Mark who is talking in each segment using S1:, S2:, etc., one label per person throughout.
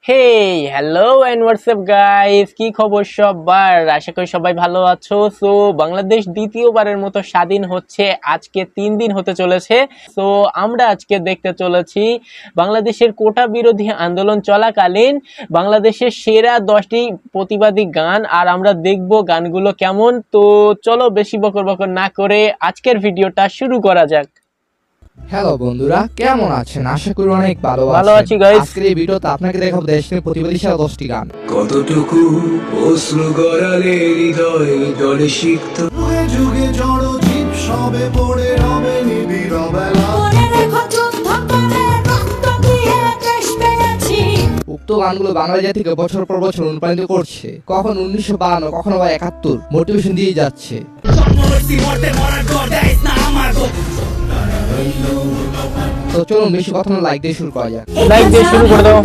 S1: Hey hello and WhatsApp guys, কি খবর সবার? আশা করি সবাই ভালো আছো। সো বাংলাদেশ দ্বিতীয়বারের মতো স্বাধীন হচ্ছে, আজকে 3 দিন হতে চলেছে। সো আমরা আজকে দেখতে চলেছি বাংলাদেশের কোটা বিরোধী আন্দোলন চলাকালীন বাংলাদেশের সেরা 10টি প্রতিবাদী গান, আর আমরা দেখব গানগুলো কেমন। তো চলো বেশি বকর বকর না করে আজকের ভিডিওটা শুরু করা যাক।
S2: হ্যালো বন্ধুরা, কেমন আছেন? আশা করি অনেক
S1: ভালো আছি গাইস।
S2: আজকের এই ভিডিওতে আপনাকে দেখাবো দেশের প্রতিবাদী সেরা 10টি গান।
S3: কতটুকু অশ্রু গড়ালে হৃদয় জলে সিক্ত
S4: যুগে যুগে জড় জীব সবে পড়ে রবে নিবিড় বেলা।
S2: উক্ত গানগুলো বাংলা জাতি থেকে বছর পর বছর অনুপ্রাণিত করছে, কখন 1952, কখনো বা 71 মোটিভেশন দিয়ে যাচ্ছে। তো চলুন বেশি কথা না লাইক দিয়ে শুরু করা যাক।
S1: লাইক দিয়ে শুরু করে দাও।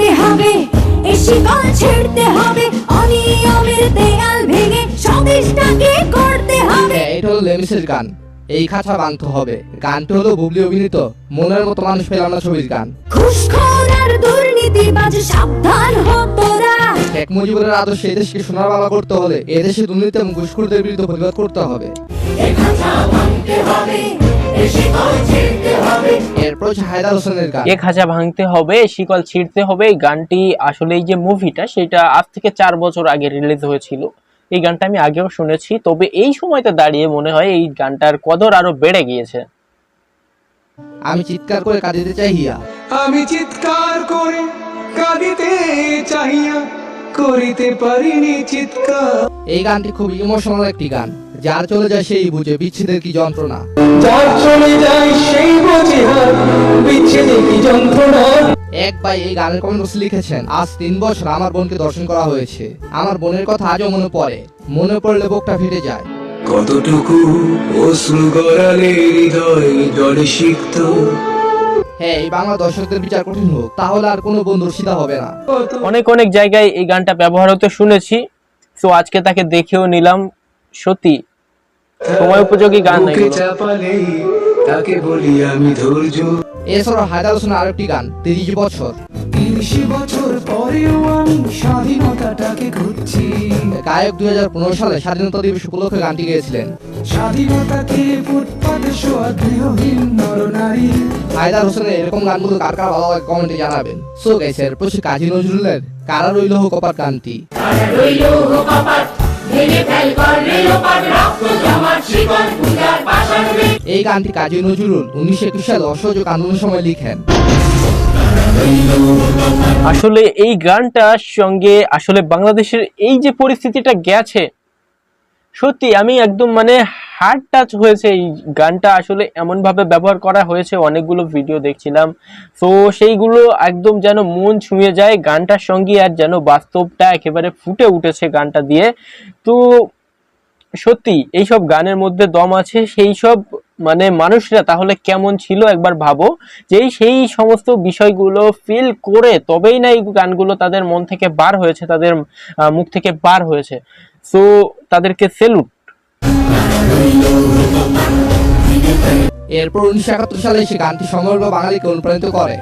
S2: হ্যাঁ, এটা হলো লেমিসের গান, এই খাঁচা ভাঙতে হবে। গানটি হলো বুবলি অভিনীত মনের মতো মানুষ পেলাম না ছবির গান। শেখ মুজিবুরের আদর্শে এদেশকে সোনার বাংলা করতে হলে এদেশে দুর্নীতি এবং ঘুষখোরদের বিরুদ্ধে প্রতিবাদ করতে হবে। এরপর হচ্ছে হায়দার হোসেনের গান,
S1: এ খাঁচা ভাঙতে হবে, শিকল ছিঁড়তে হবে। এই গানটি আসলে এই যে মুভিটা, সেটা আজ থেকে 4 বছর আগে রিলিজ হয়েছিল। এই গানটা আমি আগেও শুনেছি, তবে এই সময়তে দাঁড়িয়ে মনে হয় এই গানটার কদর আরো বেড়ে গিয়েছে।
S2: আমি চিৎকার করে কাঁদিতে চাহিয়া,
S3: আমি চিৎকার করে কাঁদিতে চাহিয়া করিতে পারিনি চিৎকার।
S2: এই গানটি খুব ইমোশনাল একটি গান, যার চলে যায় সেই বুঝে বিচ্ছেদের কি যন্ত্রণা।
S3: যার চলে যায় সেই বোঝে হার বিচ্ছেদে কি যন্ত্রণা।
S2: এক ভাই এই গানের কমেন্ট বক্সে লিখেছেন, আজ 3 বছর আমার বোনকে দর্শন করা হয়েছে, আমার বোনের কথা আজও মনে পড়ে, মনে পড়লে বুকটা ফেটে যায়।
S3: কতটুকু অশ্রু গড়ালে হৃদয় জলে সিক্ত।
S2: হ্যাঁ, এই বাংলা দর্শকদের বিচার কঠিন হোক, তাহলে আর কোনো বন্ধুর সিধা হবে না।
S1: অনেক অনেক জায়গায় এই গানটা ব্যবহার হতে শুনেছি, তো আজকে তাকে দেখেও নিলাম। সত্যি সময় উপযোগী গান
S3: বুকে
S1: এগুলো।
S3: চাপালে তাকে বলি আমি ধৈর্য।
S2: এছাড়াও হায়দার হোসেনের আরেকটি গান 30 বছর।
S4: 30 বছর পরেও আমি স্বাধীনতাটাকে খুঁজছি।
S2: গায়ক 2015 সালে স্বাধীনতা দিবস উপলক্ষে গানটি গেয়েছিলেন।
S4: স্বাধীনতাকে ফুটপাতে শোয়া গৃহহীন নরনারী।
S2: হায়দার হোসেনের এরকম গানগুলো কার কার ভালো লাগে কমেন্টে জানাবেন। সো গাইস, এরপর কাজী নজরুলের কারা রইল হোক কপাট গানটি। এই গানটি কাজী নজরুল 1921 সালে অসহযোগ আন্দোলনের সময় লিখেন।
S1: আসলে এই গানটার সঙ্গে আসলে বাংলাদেশের এই যে পরিস্থিতিটা গেছে, সত্যি আমি একদম মানে হার্ট টাচ হয়েছে। এই গানটা আসলে এমন ভাবে ব্যবহার করা হয়েছে, অনেকগুলো ভিডিও দেখছিলাম, তো সেইগুলো একদম যেন মন ছুঁয়ে যায় গানটার সঙ্গে, আর যেন বাস্তবটা একেবারে ফুটে উঠেছে গানটা দিয়ে। তো সত্যি এইসব গানের মধ্যে দম আছে। সেই সব মানে মানুষরা তাহলে কেমন ছিল একবার ভাবো, যে সেই সমস্ত বিষয়গুলো ফিল করে তবেই না এই গানগুলো তাদের মন থেকে বার হয়েছে, তাদের মুখ থেকে বার হয়েছে। সো তাদেরকে সেলুট।
S2: এরপর 1971 সালে সে গানটি সমগ্র বাঙালিকে অনুপ্রাণিত করে।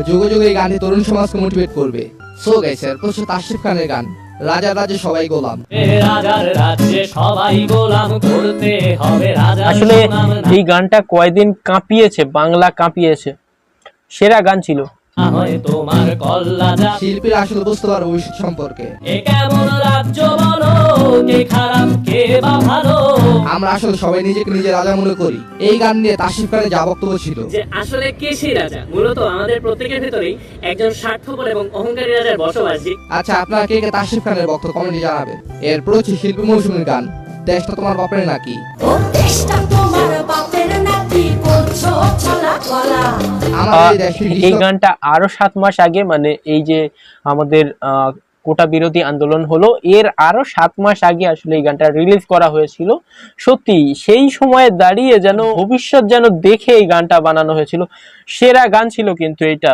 S2: যুগে যুগে এই গানটি তরুণ সমাজকে মোটিভেট করবে। সো গাইস, এরপর হচ্ছে তাসরিফ খানের গান রাজার রাজ্যে সবাই গোলাম।
S1: আসলে এই গানটা কয়দিন কাঁপিয়েছে, বাংলা কাঁপিয়েছে, সেরা গান ছিল।
S2: শিল্পীরা আসলে বুঝতে পারবে ভবিষ্যৎ সম্পর্কে। আমরা আসলে সবাই নিজেকে নিজে রাজা মনে করি। এই গান নিয়ে তাসরিফ খানের যা বক্তব্য ছিল,
S5: যে আসলে কে সেই রাজা, মূলত আমাদের প্রত্যেকের ভেতরেই একজন স্বার্থপর এবং অহংকারী রাজার বসবাস।
S2: আচ্ছা, আপনারা কে কে তাসরিফ খানের বক্তব্য কমেন্টে জানাবেন। এরপর হচ্ছে শিল্পী মৌসুমীর গান দেশটা তোমার বাপের নাকি।
S1: এই গানটা আরো 7 মাস আগে, মানে এই যে আমাদের কোটা বিরোধী আন্দোলন হলো, এর আরো 7 মাস আগে আসলে এই গানটা রিলিজ করা হয়েছিল। সত্যি সেই সময়ে দাঁড়িয়ে যেন ভবিষ্যৎ যেন দেখে এই গানটা বানানো হয়েছিল। সেরা গান ছিল কিন্তু এটা।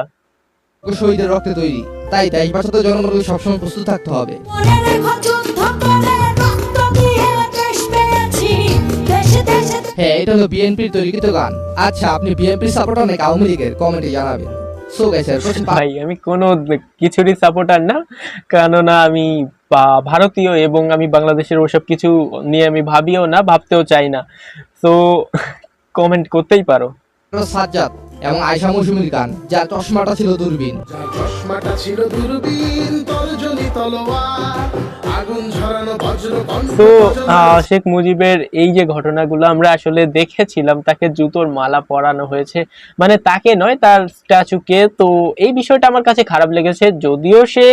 S2: শহীদের রক্তে তৈরি, তাই দেশ বাঁচাতে জনগণকে সবসময় প্রস্তুত থাকতে হবে। হ্যাঁ, এটা হলো বিএনপির তৈরিকৃত গান। আচ্ছা, আপনি বিএনপির সাপোর্টার নাকি আওয়ামী লীগের, কমেন্টে জানাবেন। সো গাইস,
S1: ভাই আমি কোনো কিছুরই সাপোর্টার না, কেননা আমি ভারতীয় এবং আমি বাংলাদেশের ওসব কিছু নিয়ে আমি ভাবিও না, ভাবতেও চাই না। তো কমেন্ট করতেই পারো।
S2: সাজ্জাদ এবং আয়শা মৌসুমীর গান, যার চশমাটা ছিল দূরবীন।
S4: যার চশমাটা ছিল দূরবীন, তর্জনী তলোয়ার, আগুন ঝরানো বজ্র কণ্ঠ
S1: তো
S4: ভজন।
S1: শেখ মুজিবের এই যে ঘটনাগুলো আমরা আসলে দেখেছিলাম, তাকে জুতোর মালা পরানো হয়েছে, মানে তাকে নয় তার স্ট্যাচুকে। তো এই বিষয়টা আমার কাছে খারাপ লেগেছে, যদিও সে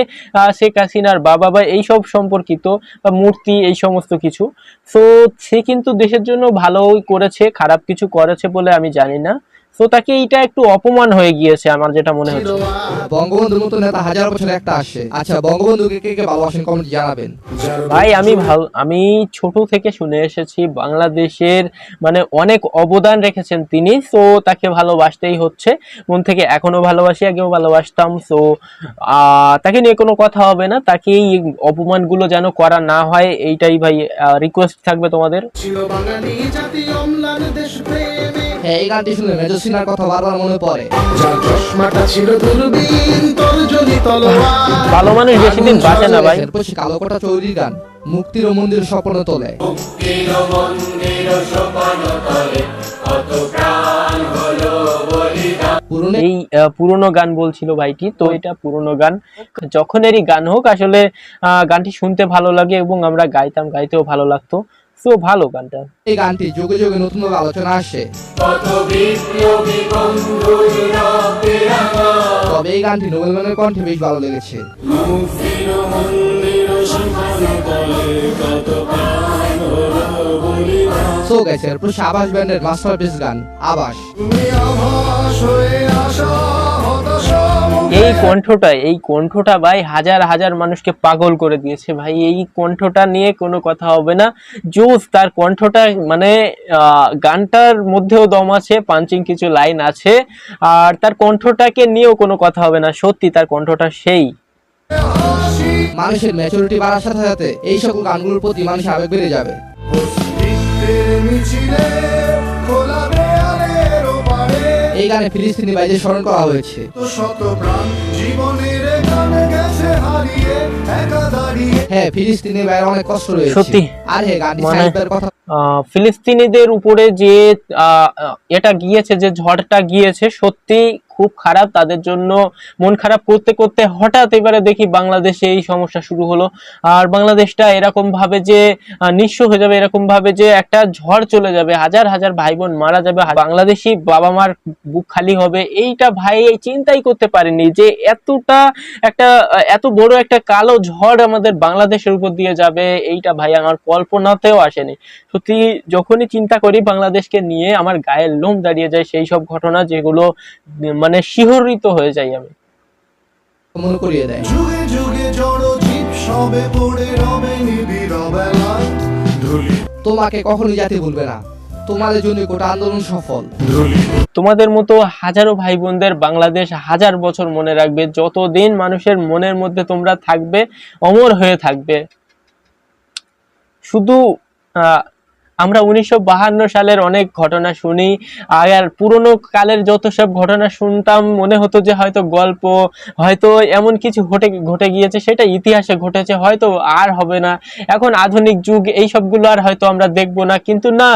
S1: শেখ হাসিনার বাবা বা এইসব সম্পর্কিত বা মূর্তি এই সমস্ত কিছু। তো সে কিন্তু দেশের জন্য ভালোই করেছে, খারাপ কিছু করেছে বলে আমি জানি না। তো তাকে এইটা একটু অপমান হয়ে গিয়েছে আমার যেটা মনে হচ্ছে।
S2: বঙ্গবন্ধুর মতো নেতা হাজার বছরে একটা আসে। আচ্ছা, বঙ্গবন্ধুকে কে কে ভালোবাসেন, কমেন্ট জানাবেন।
S1: ভাই আমি ছোট থেকে শুনে এসেছি বাংলাদেশের মানে অনেক অবদান রেখেছেন তিনি। তো তাকে ভালোবাসতেই হচ্ছে, মন থেকে এখনো ভালোবাসি, আগেও ভালোবাসতাম। তো তাকে নিয়ে কোনো কথা হবে না, তাকে এই অপমানগুলো যেন করা না হয়, এইটাই ভাই রিকোয়েস্ট থাকবে তোমাদের।
S4: ছিল বাঙালি জাতি অম্লান দেশ প্রেমে।
S2: হ্যাঁ, এই গানটি শুনে মেজর সিনার কথা বারবার মনে পড়ে।
S4: যার চশমাটা ছিল দূরবীন, তর্জনী তলোয়ার,
S1: ভালো মানুষ বেশি দিন বাঁচে না ভাই।
S2: এরপর সে কালোকোটা চৌধুরীর গান, মুক্তির ও মন্দির স্বপ্ন তোলে। পুরনো
S1: এই পুরনো গান বলছিল ভাইটি, তো এটা পুরনো গান, যখন এরই গান হোক আসলে গানটি শুনতে ভালো লাগে এবং আমরা গাইতাম, গাইতেও ভালো লাগতো। তো ভালো গানটা।
S2: এই গানটি যুগে যুগে নতুন ভাবে আলোচনা আসে। তবে এই গানটি নোবেল ম্যানের কণ্ঠে বেশ ভালো লেগেছে। সো গাইস, এরপর আবাস ব্যান্ডের মাস্টারপিস গান আবাস।
S4: তুমি আভাস হয়ে আসা হতাশা মুখে।
S1: এই কণ্ঠটা ভাই হাজার হাজার মানুষকে পাগল করে দিয়েছে ভাই। এই কণ্ঠটা নিয়ে কোনো কথা হবে না, জোস তার কণ্ঠটা, মানে গানটার মধ্যেও দম আছে, পাঞ্চিং কিছু লাইন আছে, আর তার কণ্ঠটাকে নিয়েও কোনো কথা হবে না, সত্যি তার কণ্ঠটা সেই।
S2: মানুষের ম্যাচুরিটি বাড়ার সাথে সাথে এই সকল গানগুলোর প্রতি মানুষের আবেগ বেড়ে যাবে।
S4: অস্তিত্বের মিছিলে খোলা দেয়ালের ওপারে
S2: এই গানে ফিলিস্তিনি ভাইদের স্মরণ করা হয়েছে।
S4: শত প্রাণ জীবনের গানে গেছে হারিয়ে, একা দাঁড়িয়ে।
S2: হ্যাঁ, ফিলিস্তিনি ভাইয়ের অনেক কষ্ট রয়েছে।
S1: সত্যি।
S2: আর হ্যাঁ, গানটি
S1: মানে-
S2: সাহিত্যের কথা।
S1: ফিলিস্তিনিদের উপরে যে এটা গিয়েছে, যে ঝড়টা গিয়েছে, সত্যি খুব খারাপ তাদের জন্য। মন খারাপ করতে করতে হঠাৎ এবারে দেখি বাংলাদেশে এই সমস্যা শুরু হলো, আর বাংলাদেশটা এরকম ভাবে যে নিঃস্ব হয়ে যাবে, এরকম ভাবে যে একটা ঝড় চলে যাবে, হাজার হাজার ভাই বোন মারা যাবে, বাংলাদেশি বাবা মার বুক খালি হবে, এইটা ভাই চিন্তাই করতে পারিনি যে এত বড় একটা কালো ঝড় আমাদের বাংলাদেশের উপর দিয়ে যাবে। এইটা ভাই আমার কল্পনাতেও আসেনি। সত্যি যখনই চিন্তা করি বাংলাদেশকে নিয়ে আমার গায়ের লোম দাঁড়িয়ে যায়, সেই সব ঘটনা যেগুলো মানে শিহরিত হয়ে যাই আমি।
S2: মনে করিয়ে দেয়।
S4: যুগে যুগে জড় জীব সবে পড়ে রবে নিবিড় বেলায় ধুলি
S2: তোমাকে কখনোই জাতি ভুলবে না, তোমাদের জন্য গোটা আন্দোলন সফল।
S4: ধুলি।
S1: তোমাদের মতো হাজারো ভাই বোনদের বাংলাদেশ হাজার বছর মনে রাখবে, যতদিন মানুষের মনের মধ্যে তোমরা থাকবে, অমর হয়ে থাকবে। শুধু আমরা 1952 সালের অনেক ঘটনা শুনি, আর পুরনো কালের যত সব ঘটনা শুনতাম মনে হতো যে হয়তো গল্প, হয়তো এমন কিছু ঘটে গিয়েছে, সেটা ইতিহাসে ঘটেছে, হয়তো আর হবে না। এখন আধুনিক যুগ, এই সবগুলো আর হয়তো আমরা দেখবো না, কিন্তু না,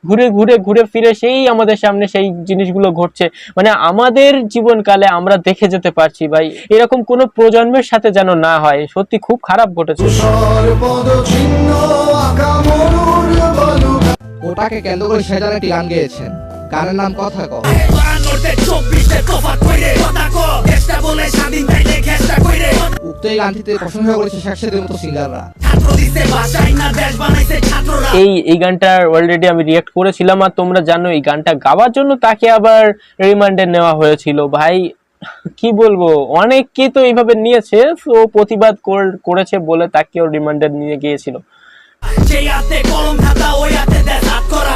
S1: ঘুরে ফিরে সেই আমাদের সামনে সেই জিনিসগুলো ঘটছে। মানে আমাদের জীবনকালে আমরা দেখে যেতে পারছি ভাই, এরকম কোন প্রজন্মের সাথে যেন না হয়। সত্যি খুব খারাপ ঘটেছে।
S4: পদচিহ্ন আঁকা মরুর বালুকা।
S2: ওটাকে কেন্দ্র করে সেজান একটি গান গেয়েছেন, গানের নাম কথা ক। উক্ত এই গানটিতে প্রশংসা করেছে শেখসাদের মতো সিঙ্গাররা।
S1: এই গানটা অলরেডি আমি রিয়েক্ট করেছিলাম, আর তোমরা জানো এই গানটা গাওয়ার জন্য তাকে আবার রিমান্ডে নেওয়া হয়েছিল। ভাই কি বলবো, অনেককে তো এইভাবে নিয়েছে, তো প্রতিবাদ করেছে বলে তাকেও রিমান্ডে নিয়ে গিয়েছিল।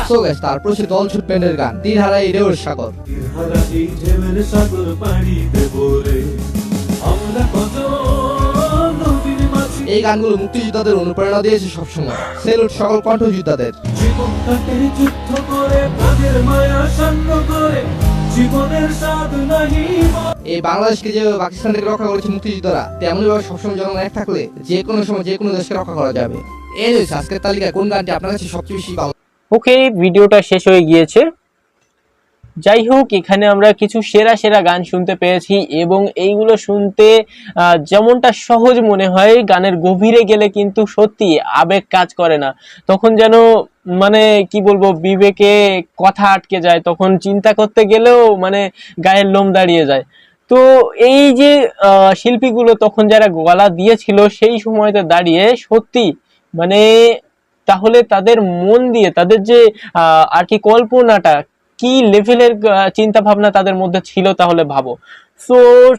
S2: সো গাইস, তারপর সে দল ছুট ব্যান্ডের গান তীরহারা এই ঢেউয়ের সাগর।
S3: হারা এই ঢেউয়ের সাগর পাড়িতে বলে আমরা কত নদীর মাঝি।
S2: এই গানগুলো মুক্তিযোদ্ধাদের অনুপ্রেরণা দিয়েছে সবসময়। সেলুট সকল কণ্ঠযোদ্ধাদের।
S3: জীবনটাকে যুদ্ধ করে তাদের মায়া শান্ত করে জীবনের স্বাদ নাহি
S2: এই বাংলাদেশকে যেভাবে পাকিস্তান থেকে রক্ষা করেছে মুক্তিযোদ্ধারা, তেমনি ভাবে সবসময় জনগণ এক থাকলে যে কোনো সময় যে কোনো দেশকে রক্ষা করা যাবে। এই রয়েছে আজকের তালিকায় কোন গানটি আপনার কাছে সবচেয়ে বেশি ভালো।
S1: ওকে, ভিডিওটা শেষ হয়ে গিয়েছে। যাই হোক, এখানে আমরা কিছু সেরা সেরা গান শুনতে পেয়েছি এবং এইগুলো শুনতে যেমনটা সহজ মনে হয়, গানের গভীরে গেলে কিন্তু সত্যি আবেগ কাজ করে না। তখন যেন মানে কি বলবো, বিবেকে কথা আটকে যায়, তখন চিন্তা করতে গেলেও মানে গায়ের লোম দাঁড়িয়ে যায়। তো এই যে শিল্পীগুলো তখন যারা গলা দিয়েছিল সেই সময়তে দাঁড়িয়ে সত্যি মানে তাহলে তাদের মন দিয়ে তাদের যে আর কি কল্পনাটা, কি লেভেলের চিন্তা ভাবনা তাদের মধ্যে ছিল তাহলে ভাবো। সো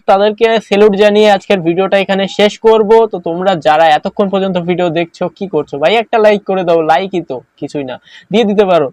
S1: তাদেরকে স্যালুট জানিয়ে আজকের ভিডিওটা এখানে শেষ করব। তো তোমরা যারা এতক্ষণ পর্যন্ত ভিডিও দেখছো কি করছো ভাই, একটা লাইক করে দাও। লাইকই তো কিছুই না, দিয়ে দিতে পারো।